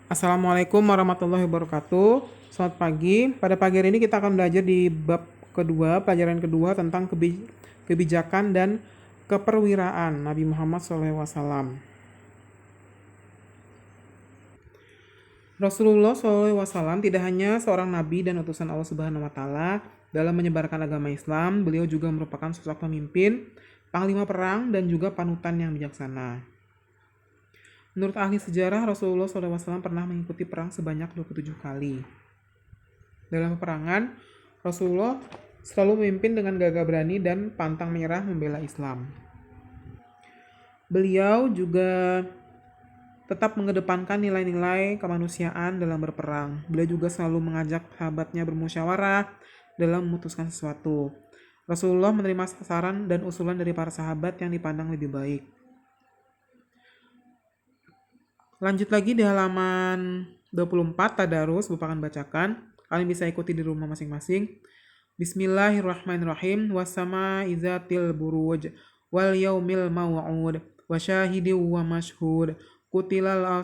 Assalamualaikum warahmatullahi wabarakatuh. Selamat pagi. Pada pagi hari ini kita akan belajar di bab kedua, pelajaran kedua tentang kebijakan dan keperwiraan Nabi Muhammad SAW. Rasulullah SAW tidak hanya seorang nabi dan utusan Allah Subhanahu wa taala dalam menyebarkan agama Islam, beliau juga merupakan sosok pemimpin, panglima perang dan juga panutan yang bijaksana. Menurut ahli sejarah, Rasulullah SAW pernah mengikuti perang sebanyak 27 kali. Dalam peperangan, Rasulullah selalu memimpin dengan gagah berani dan pantang menyerah membela Islam. Beliau juga tetap mengedepankan nilai-nilai kemanusiaan dalam berperang. Beliau juga selalu mengajak sahabatnya bermusyawarah dalam memutuskan sesuatu. Rasulullah menerima saran dan usulan dari para sahabat yang dipandang lebih baik. Lanjut lagi di halaman 24, Tadarus, Bapak akan bacakan. Kalian bisa ikuti di rumah masing-masing. Bismillahirrahmanirrahim. Wassama izatil buruj wal yaumil maw'ud wa syahidi wa mashhud. Kutila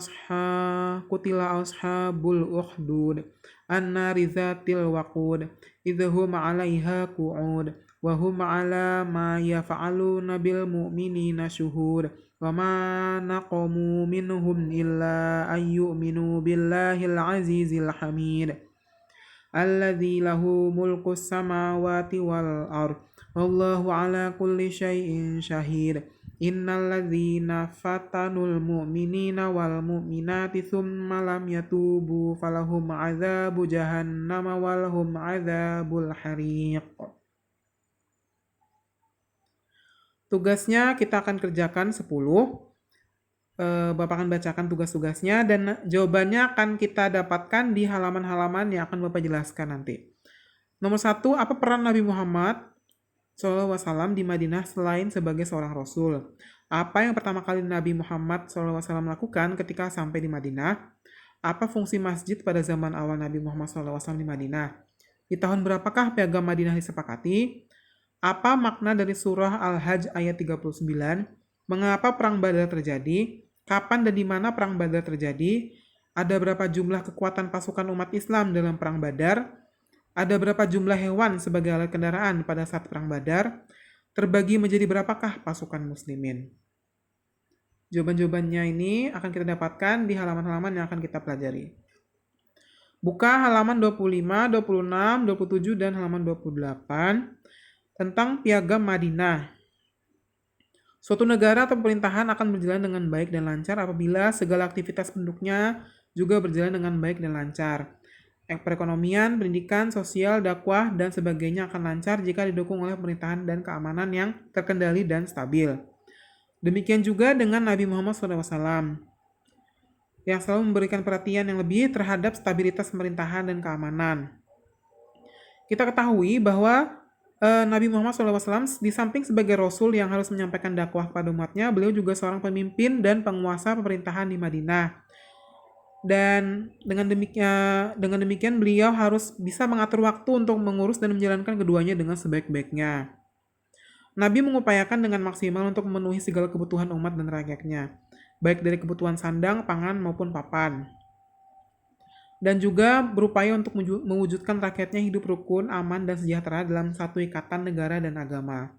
ashabul ukhdud annari zatil waqud idhum 'alaiha qu'ud wa hum 'ala ma yaf'aluna bil mu'minina syuhud wa ma naqamu minhum illa an yu'minu billahil azizil hamid alladzi lahu mulkus samawati wal ard wallahu ala kulli syai'in syahid. Innal ladzina fatanul mu'minina wal mu'minati tsumma lam yatubu falahum adzabu jahannam walahum adzabul hariq. Tugasnya kita akan kerjakan 10. Bapak akan bacakan tugas-tugasnya dan jawabannya akan kita dapatkan di halaman-halaman yang akan Bapak jelaskan nanti. Nomor 1, apa peran Nabi Muhammad SAW di Madinah selain sebagai seorang Rasul? Apa yang pertama kali Nabi Muhammad SAW lakukan ketika sampai di Madinah? Apa fungsi masjid pada zaman awal Nabi Muhammad SAW di Madinah? Di tahun berapakah piagam Madinah disepakati? Apa makna dari surah Al-Hajj ayat 39? Mengapa perang Badar terjadi? Kapan dan di mana perang Badar terjadi? Ada berapa jumlah kekuatan pasukan umat Islam dalam perang Badar? Ada berapa jumlah hewan sebagai alat kendaraan pada saat perang Badar? Terbagi menjadi berapakah pasukan muslimin? Jawaban-jawabannya ini akan kita dapatkan di halaman-halaman yang akan kita pelajari. Buka halaman 25, 26, 27, dan halaman 28 tentang piagam Madinah. Suatu negara atau pemerintahan akan berjalan dengan baik dan lancar apabila segala aktivitas penduduknya juga berjalan dengan baik dan lancar. Perekonomian, pendidikan, sosial, dakwah, dan sebagainya akan lancar jika didukung oleh pemerintahan dan keamanan yang terkendali dan stabil. Demikian juga dengan Nabi Muhammad SAW, yang selalu memberikan perhatian yang lebih terhadap stabilitas pemerintahan dan keamanan. Kita ketahui bahwa Nabi Muhammad SAW di samping sebagai Rasul yang harus menyampaikan dakwah kepada umatnya, beliau juga seorang pemimpin dan penguasa pemerintahan di Madinah. Dan dengan demikian beliau harus bisa mengatur waktu untuk mengurus dan menjalankan keduanya dengan sebaik-baiknya. Nabi mengupayakan dengan maksimal untuk memenuhi segala kebutuhan umat dan rakyatnya, baik dari kebutuhan sandang, pangan, maupun papan. Dan juga berupaya untuk mewujudkan rakyatnya hidup rukun, aman, dan sejahtera dalam satu ikatan negara dan agama.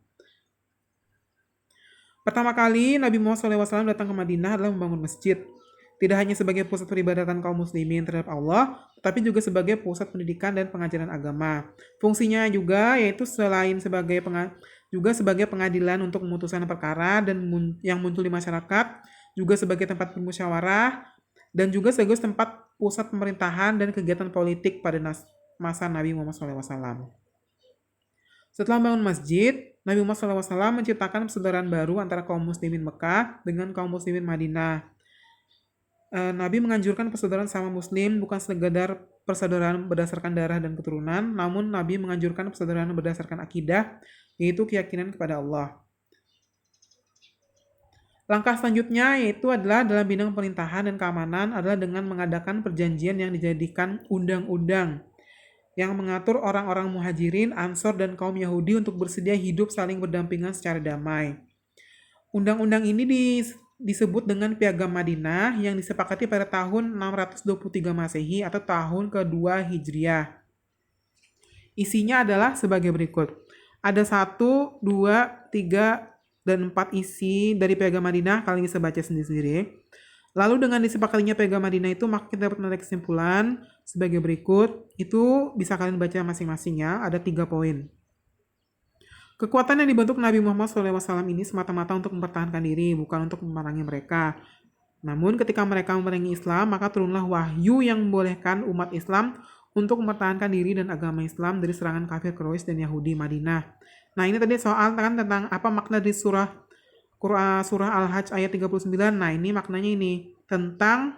Pertama kali Nabi Muhammad SAW datang ke Madinah adalah membangun masjid. Tidak hanya sebagai pusat peribadatan kaum muslimin terhadap Allah, tetapi juga sebagai pusat pendidikan dan pengajaran agama. Fungsinya juga yaitu selain sebagai pengadilan untuk memutuskan perkara dan yang muncul di masyarakat, juga sebagai tempat bermusyawarah, dan juga sebagai tempat pusat pemerintahan dan kegiatan politik pada masa Nabi Muhammad SAW. Setelah membangun masjid, Nabi Muhammad SAW menciptakan persaudaraan baru antara kaum muslimin Mekah dengan kaum muslimin Madinah. Nabi menganjurkan persaudaraan sama muslim bukan sekedar persaudaraan berdasarkan darah dan keturunan, namun Nabi menganjurkan persaudaraan berdasarkan akidah, yaitu keyakinan kepada Allah. Langkah selanjutnya yaitu adalah dalam bidang pemerintahan dan keamanan adalah dengan mengadakan perjanjian yang dijadikan undang-undang yang mengatur orang-orang muhajirin, ansor, dan kaum Yahudi untuk bersedia hidup saling berdampingan secara damai. Undang-undang ini disebut dengan Piagam Madinah yang disepakati pada tahun 623 Masehi atau tahun kedua Hijriah. Isinya adalah sebagai berikut. Ada 1, 2, 3, dan 4 isi dari Piagam Madinah. Kalian bisa baca sendiri-sendiri. Lalu dengan disepakatinya Piagam Madinah itu, maka kita dapat menarik kesimpulan sebagai berikut. Itu bisa kalian baca masing-masing ya. Ada 3 poin. Kekuatan yang dibentuk Nabi Muhammad SAW ini semata-mata untuk mempertahankan diri, bukan untuk memerangi mereka. Namun ketika mereka memerangi Islam, maka turunlah wahyu yang membolehkan umat Islam untuk mempertahankan diri dan agama Islam dari serangan kafir Quraisy dan Yahudi Madinah. Nah, ini tadi soal kan tentang apa makna di surah Al-Hajj ayat 39. Nah, ini maknanya ini tentang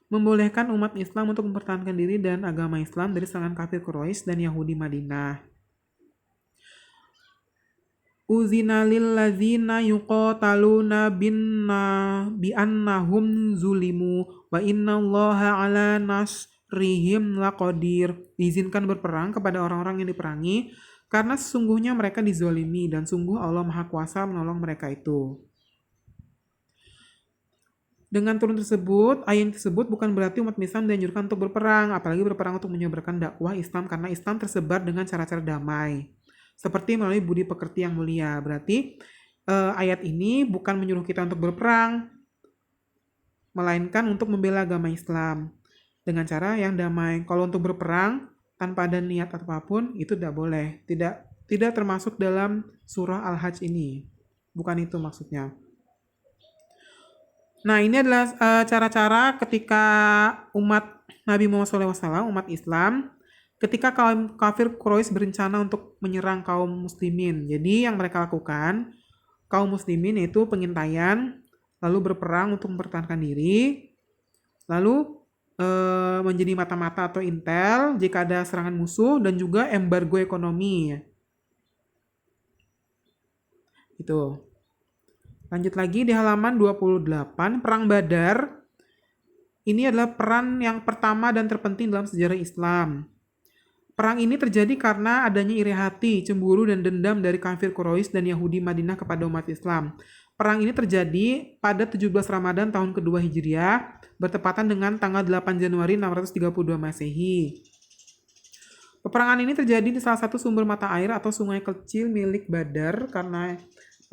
membolehkan umat Islam untuk mempertahankan diri dan agama Islam dari serangan kafir Quraisy dan Yahudi Madinah. Uzina lillazina yuqataluna bi'annahum zulimu wa innallaha ala nasrihim laqadir. Diizinkan berperang kepada orang-orang yang diperangi karena sesungguhnya mereka dizolimi dan sungguh Allah Maha Kuasa menolong mereka itu. Dengan turun tersebut, ayat tersebut bukan berarti umat Islam dianjurkan untuk berperang, apalagi berperang untuk menyebarkan dakwah Islam karena Islam tersebar dengan cara-cara damai. Seperti melalui budi pekerti yang mulia. Berarti ayat ini bukan menyuruh kita untuk berperang, melainkan untuk membela agama Islam dengan cara yang damai. Kalau untuk berperang tanpa ada niat apapun, itu tidak boleh. Tidak termasuk dalam surah Al-Hajj ini. Bukan itu maksudnya. Nah, ini adalah cara-cara ketika umat Nabi Muhammad SAW, umat Islam, ketika kaum kafir Quraisy berencana untuk menyerang kaum muslimin. Jadi yang mereka lakukan, kaum muslimin yaitu pengintaian, lalu berperang untuk mempertahankan diri, lalu menjadi mata-mata atau intel jika ada serangan musuh, dan juga embargo ekonomi. Itu. Lanjut lagi di halaman 28, Perang Badar. Ini adalah peran yang pertama dan terpenting dalam sejarah Islam. Perang ini terjadi karena adanya iri hati, cemburu, dan dendam dari kafir Quraisy dan Yahudi Madinah kepada umat Islam. Perang ini terjadi pada 17 Ramadan tahun kedua Hijriah, bertepatan dengan tanggal 8 Januari 632 Masehi. Peperangan ini terjadi di salah satu sumber mata air atau sungai kecil milik Badar,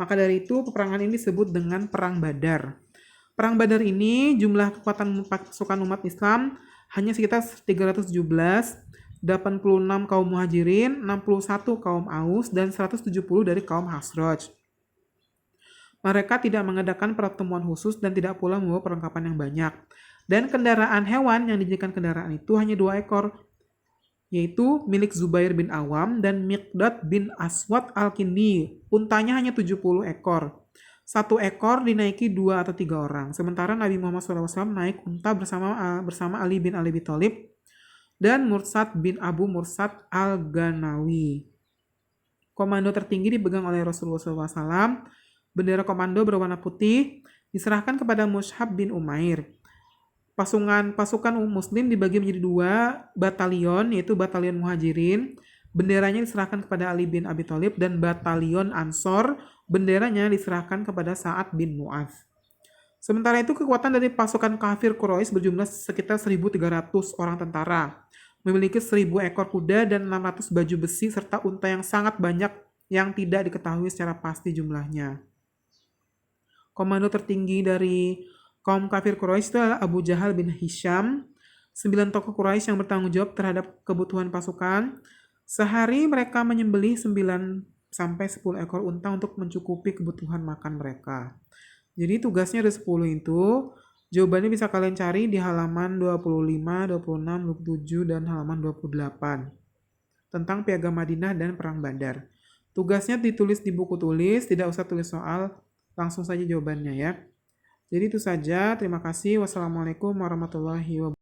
maka dari itu peperangan ini disebut dengan Perang Badar. Perang Badar ini jumlah kekuatan pasukan umat Islam hanya sekitar 317, 86 kaum Muhajirin, 61 kaum Aus, dan 170 dari kaum Khazraj. Mereka tidak mengadakan pertemuan khusus dan tidak pula membawa perlengkapan yang banyak. Dan kendaraan hewan yang dijadikan kendaraan itu hanya 2 ekor, yaitu milik Zubair bin Awam dan Miqdad bin Aswad al-Kindi. Untanya hanya 70 ekor. 1 ekor dinaiki 2 atau 3 orang. Sementara Nabi Muhammad SAW naik unta bersama Ali bin Abi Thalib dan Mursad bin Abu Mursad al-Ganawi. Komando tertinggi dipegang oleh Rasulullah SAW. Bendera komando berwarna putih diserahkan kepada Mus'ab bin Umair. Pasukan muslim dibagi menjadi 2 batalion, yaitu batalion Muhajirin. Benderanya diserahkan kepada Ali bin Abi Thalib, dan batalion Ansor, benderanya diserahkan kepada Sa'ad bin Mu'adz. Sementara itu kekuatan dari pasukan kafir Quraisy berjumlah sekitar 1.300 orang tentara, memiliki 1.000 ekor kuda dan 600 baju besi serta unta yang sangat banyak yang tidak diketahui secara pasti jumlahnya. Komando tertinggi dari kaum kafir Quraisy itu adalah Abu Jahal bin Hisham. 9 tokoh Quraisy yang bertanggung jawab terhadap kebutuhan pasukan. Sehari mereka menyembelih 9 sampai 10 ekor unta untuk mencukupi kebutuhan makan mereka. Jadi tugasnya ada 10 itu. Jawabannya bisa kalian cari di halaman 25, 26, 27, dan halaman 28. Tentang Piagam Madinah dan Perang Badar. Tugasnya ditulis di buku tulis, tidak usah tulis soal, langsung saja jawabannya ya. Jadi itu saja, terima kasih. Wassalamualaikum warahmatullahi wabarakatuh.